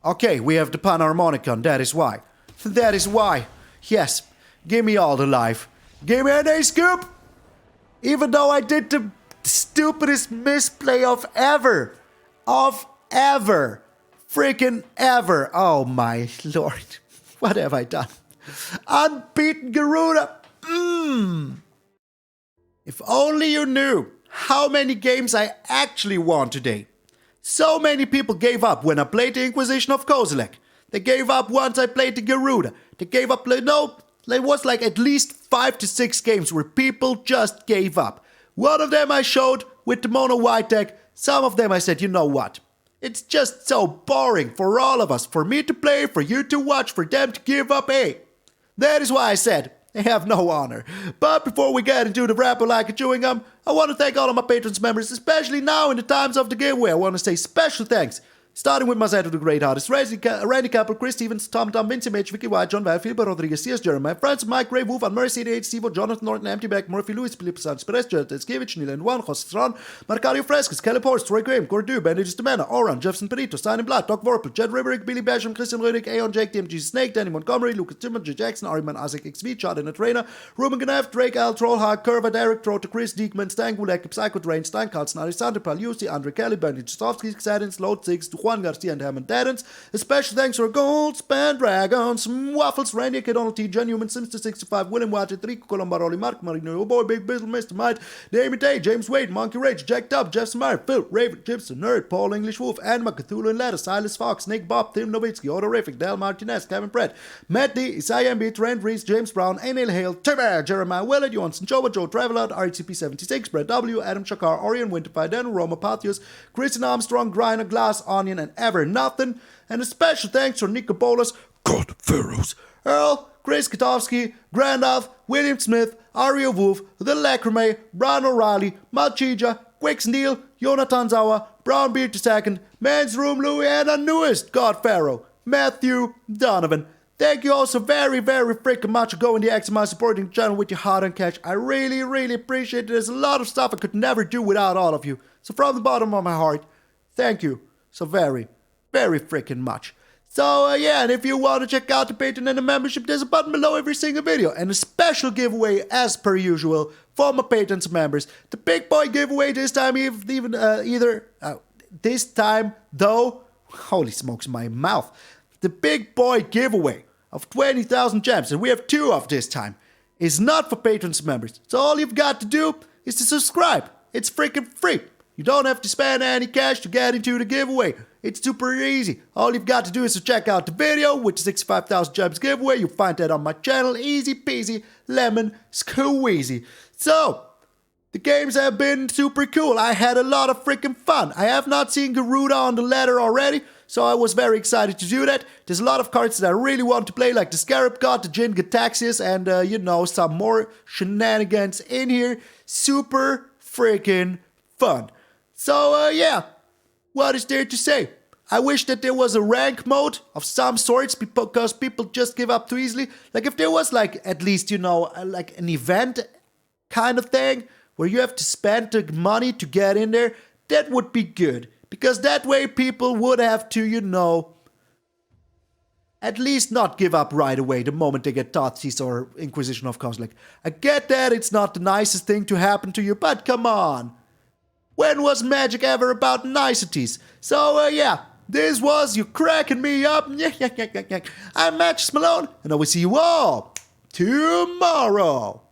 Okay, we have the Panharmonicon. That is why. That is why. Yes. Give me all the life. Give me an ace scoop. Even though I did the stupidest misplay of ever. Freaking ever. Oh my lord. What have I done? Unbeaten Gyruda. If only you knew how many games I actually won today. So many people gave up when I played the Inquisition of Kozilek. They gave up once I played the Gyruda. They gave up, no, there was like at least 5 to 6 games where people just gave up. One of them I showed with the mono white deck. Some of them I said, you know what? It's just so boring for all of us, for me to play, for you to watch, for them to give up. That is why I said, they have no honor. But before we get into the wrapper like a chewing gum, I want to thank all of my patrons members, especially now in the times of the giveaway. I want to say special thanks. Starting with Mazeto the Great Artist, Randy Campbell, Chris Stevens, Tom, Vincent H, Vicky White, John Val, Philip Rodriguez, C.S. Jeremiah, Francis, Mike, Gray, Wolf, and Mercy, H, Steve, Jonathan Norton, MtgA, Murphy, Lewis, Philip Sanchez, Perez, Jared, Eskevich, Neil and Juan, Jose Stron, Marcario Frescas, Kelly Horst, Troy Graham, Cordu, Benedict Stamena, Oran, Jefferson Perito, Stein Blatt, Doc Vorpel, Jed Riverick, Billy Basham, Christian Rödig, Aeon Jake, DMG Snake, Danny Montgomery, Lucas Timmer, J. Jackson, Ariman, Isaac XV, Chad and Trainer, Ruben Ganef, Drake, Al, Trollhawk, Curva, Derek, Trotter, Chris, Diekman, Stan Gulek, Psycho Drain, Stein Carlson, Alexander Palusi, Andre Kelly, Benedict Stovsky, Xadins, Load 6, Juan Garcia, and Hammond Daddens. Special thanks to our Gold Span Dragons, Waffles, Randy, K. Donald T, John Newman, Simpson 65, William Watcher, Trico Colombaroli, Mark Marino, Boy, Big Bizzle, Mr. Might, Damien Day, James Wade, Monkey Rage, Jack Dub, Jeff Smart, Phil, Raven, Gibson, Nerd, Paul English Wolf, Anma, Cthulhu and Ladder, Silas Fox, Nick Bob, Tim Nowitzki, Odorific, Del Martinez, Kevin Pratt, Matt D, Isaiah B, Trent Reese, James Brown, Anil Hale, Timber, Jeremiah Willett, Johansson, Joe Traveler, RTP 76, Brett W, Adam Shakar, Orion, Winterfire, Dan, Roma Pathius, Christian Armstrong, Griner, Glass, Onion, and Ever Nothing. And a special thanks to Nico Bolas, God Pharaohs, Earl, Chris Katowski, Grandalf, William Smith, Aria Wolf, The Lacrime, Brian O'Reilly, MtgA, Quicks Neal, Jonathan Zauer, Brown Beard II, Man's Room Louie, and our newest God Pharaoh, Matthew Donovan. Thank you all so very freaking much for going the extra mile supporting the channel with your heart and cash. I really appreciate it. There's a lot of stuff I could never do without all of you. So from the bottom of my heart, thank you so very freaking much. So yeah, and if you want to check out the Patreon and the membership, there's a button below every single video, and a special giveaway as per usual for my patrons and members. The big boy giveaway this time, this time though, holy smokes, my mouth. The big boy giveaway of 20,000 gems, and we have 2 of this time, is not for patrons and members. So all you've got to do is to subscribe. It's freaking free. You don't have to spend any cash to get into the giveaway. It's super easy. All you've got to do is to check out the video with the 65,000 gems giveaway. You'll find that on my channel. Easy peasy, lemon squeezy. So, the games have been super cool. I had a lot of freaking fun. I have not seen Gyruda on the ladder already, so I was very excited to do that. There's a lot of cards that I really want to play, like the Scarab God, the Jin Gataxias, and, some more shenanigans in here. Super freaking fun. So, yeah, what is there to say? I wish that there was a rank mode of some sorts because people just give up too easily. Like, if there was, like, at least, like an event kind of thing where you have to spend the money to get in there, that would be good. Because that way people would have to, at least not give up right away the moment they get Thoughtseize or Inquisition of Kozilek. I get that it's not the nicest thing to happen to you, but come on. When was magic ever about niceties? So, yeah, this was you cracking me up. I'm MtgA Malone, and I will see you all tomorrow.